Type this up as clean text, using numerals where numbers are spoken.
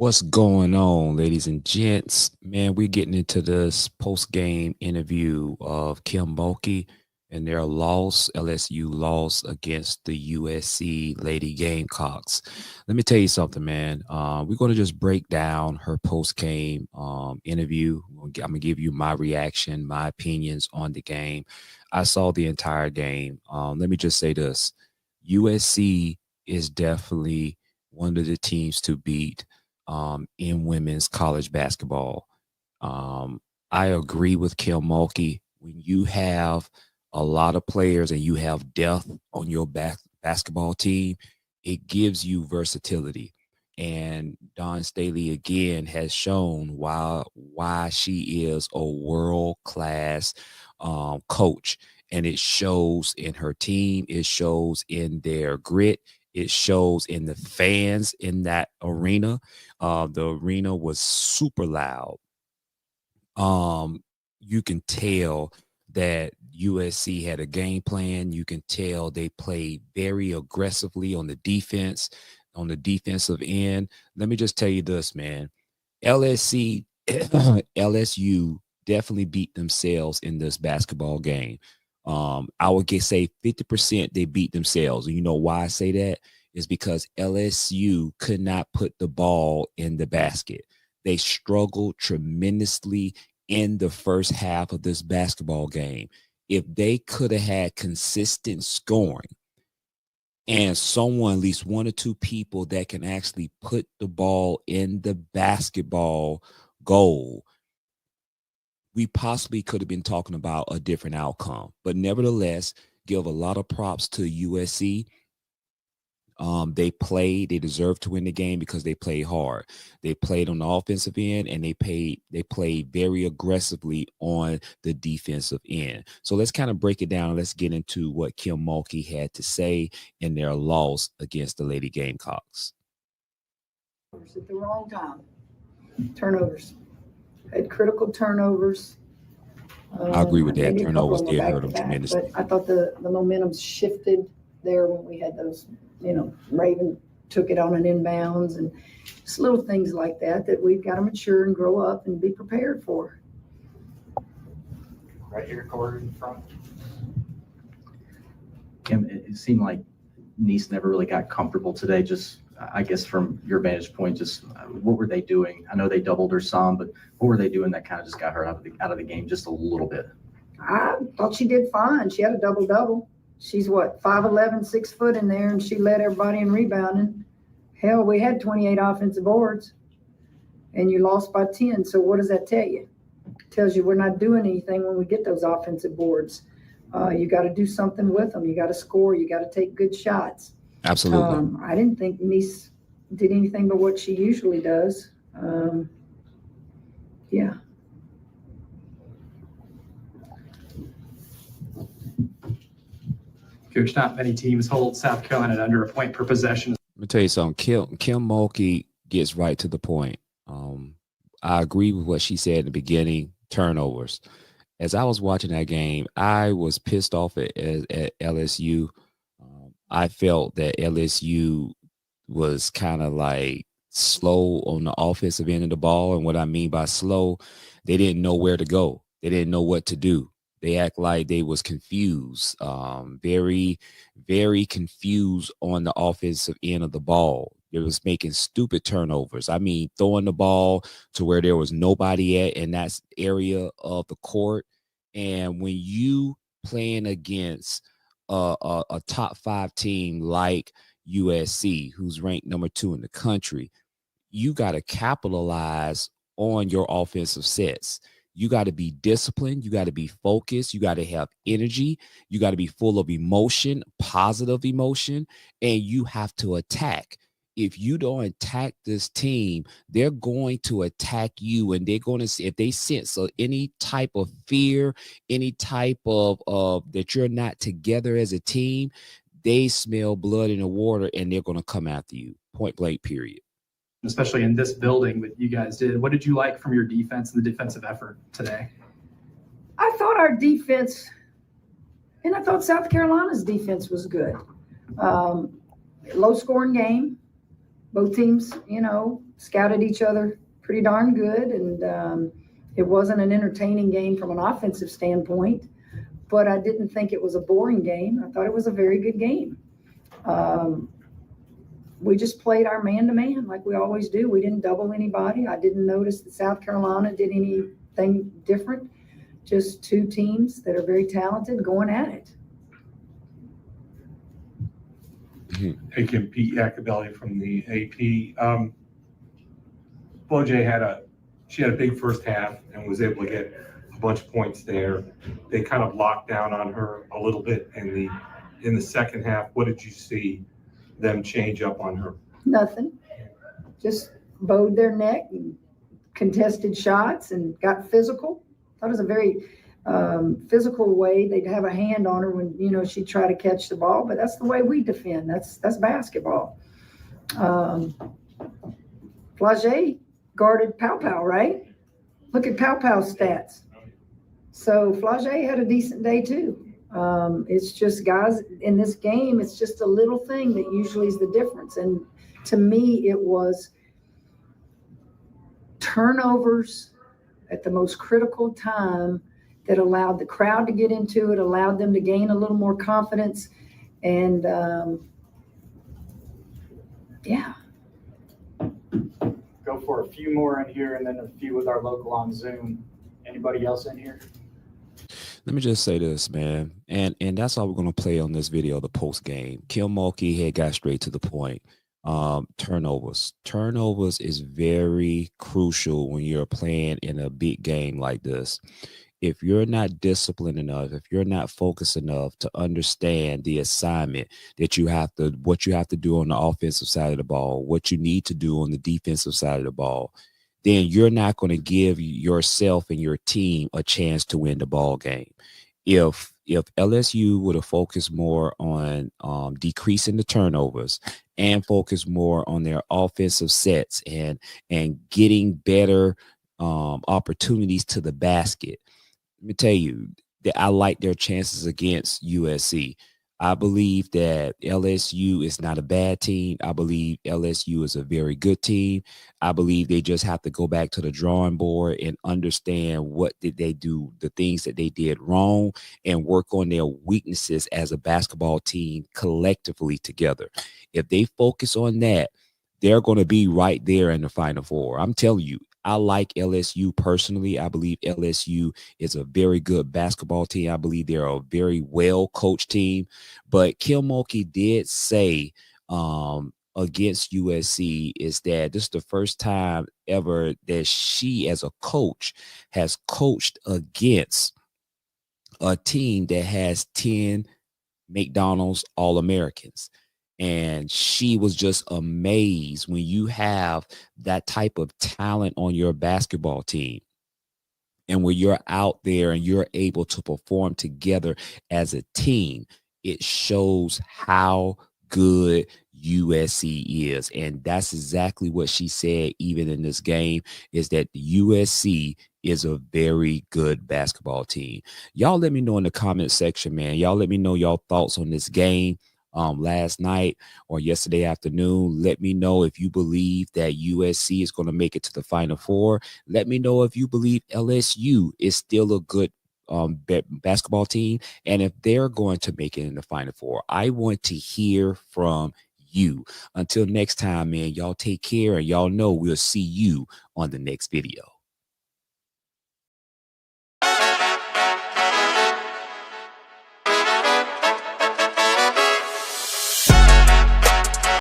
What's going on, ladies and gents? Man, we're getting into this post-game interview of Kim Mulkey and their loss, LSU loss against the USC Lady Gamecocks. Let me tell you something, man. We're going to just break down her post-game interview. I'm going to give you my reaction, my opinions on the game. I saw the entire game. Let me just say this. USC is definitely one of the teams to beat in women's college basketball. I agree with Kim Mulkey. When you have a lot of players and you have depth on your basketball team, it gives you versatility. And Dawn Staley again has shown why she is a world class coach, and it shows in her team. It shows in their grit. It shows in the fans in that arena. The arena was super loud. You can tell that USC had a game plan. You can tell they played very aggressively on the defensive end. Let me just tell you this, man. LSU definitely beat themselves in this basketball game. I would say 50% they beat themselves. And you know why I say that? Is because LSU could not put the ball in the basket. They struggled tremendously in the first half of this basketball game. If they could have had consistent scoring and someone, at least one or two people that can actually put the ball in the basketball goal, we possibly could have been talking about a different outcome. But nevertheless, give a lot of props to USC. They deserved to win the game because they played hard. They played on the offensive end, and they played very aggressively on the defensive end. So let's kind of break it down. Let's get into what Kim Mulkey had to say in their loss against the Lady Gamecocks. At the wrong time. Turnovers. Had critical turnovers. I agree with that. Turnovers did hurt them tremendously. But I thought the momentum shifted there when we had those, Raven took it on an inbounds and just little things like that we've got to mature and grow up and be prepared for. Right here, Corey, in front. Kim, it seemed like Nice never really got comfortable today. Just, I guess, from your vantage point, just what were they doing? I know they doubled her some, but what were they doing that kind of just got her out of the game just a little bit? I thought she did fine. She had a double-double. She's 5'11", 6 foot in there, and she led everybody in rebounding. Hell, we had 28 offensive boards, and you lost by 10. So what does that tell you? It tells you we're not doing anything when we get those offensive boards. You got to do something with them. You got to score. You got to take good shots. Absolutely. I didn't think Nice did anything but what she usually does. Yeah. Coach, not many teams hold South Carolina at under a point per possession. Let me tell you something. Kim Mulkey gets right to the point. I agree with what she said in the beginning, turnovers. As I was watching that game, I was pissed off at LSU. I felt that LSU was kind of like slow on the offensive end of the ball. And what I mean by slow, they didn't know where to go. They didn't know what to do. They act like they was confused, very, very confused on the offensive end of the ball. They was making stupid turnovers. I mean, throwing the ball to where there was nobody at in that area of the court. And when you playing against a top 5 team like USC, who's ranked number 2 in the country, you got to capitalize on your offensive sets. You got to be disciplined. You got to be focused. You got to have energy. You got to be full of emotion, positive emotion, and you have to attack. If you don't attack this team, they're going to attack you, and they're going to see if they sense any type of fear, any type of that you're not together as a team, they smell blood in the water, and they're going to come after you. Point blank, period. Especially in this building that you guys did. What did you like from your defense and the defensive effort today? I thought our defense, and I thought South Carolina's defense was good. Low scoring game. Both teams, scouted each other pretty darn good, and it wasn't an entertaining game from an offensive standpoint, but I didn't think it was a boring game. I thought it was a very good game. We just played our man-to-man like we always do. We didn't double anybody. I didn't notice that South Carolina did anything different. Just two teams that are very talented going at it. Hey, Kim, Pete Yakabelli from the AP. Blowjay had a big first half and was able to get a bunch of points there. They kind of locked down on her a little bit in the second half. What did you see them change up on her? Nothing. Just bowed their neck and contested shots and got physical. That was a very physical way. They'd have a hand on her when, she'd try to catch the ball, but that's the way we defend. That's basketball. Flage guarded Pow Pow, right? Look at Pow Pow's stats. So Flage had a decent day too. It's just, guys, in this game, it's just a little thing that usually is the difference. And to me, it was turnovers at the most critical time that allowed the crowd to get into it, allowed them to gain a little more confidence. And yeah. Go for a few more in here and then a few with our local on Zoom. Anybody else in here? Let me just say this, man, and that's all we're going to play on this video, the post game. Kim Mulkey had got straight to the point. Turnovers is very crucial when you're playing in a big game like this. If you're not disciplined enough, if you're not focused enough to understand the assignment that what you have to do on the offensive side of the ball, what you need to do on the defensive side of the ball, then you're not going to give yourself and your team a chance to win the ball game. If LSU would have focused more on decreasing the turnovers and focused more on their offensive sets and getting better opportunities to the basket, let me tell you that I like their chances against USC. I believe that LSU is not a bad team. I believe LSU is a very good team. I believe they just have to go back to the drawing board and understand what did they do, the things that they did wrong, and work on their weaknesses as a basketball team collectively together. If they focus on that, they're going to be right there in the Final Four. I'm telling you, I like LSU personally. I believe LSU is a very good basketball team. I believe they're a very well-coached team. But Kim Mulkey did say against USC is that this is the first time ever that she, as a coach, has coached against a team that has 10 McDonald's All-Americans. And she was just amazed when you have that type of talent on your basketball team. And when you're out there and you're able to perform together as a team, it shows how good USC is. And that's exactly what she said, even in this game, is that USC is a very good basketball team. Y'all let me know in the comment section, man. Y'all let me know y'all thoughts on this game. Last night or yesterday afternoon. Let me know if you believe that USC is going to make it to the Final Four. Let me know if you believe LSU is still a good basketball team and if they're going to make it in the Final Four. I want to hear from you. Until next time, man, y'all take care, and y'all know we'll see you on the next video.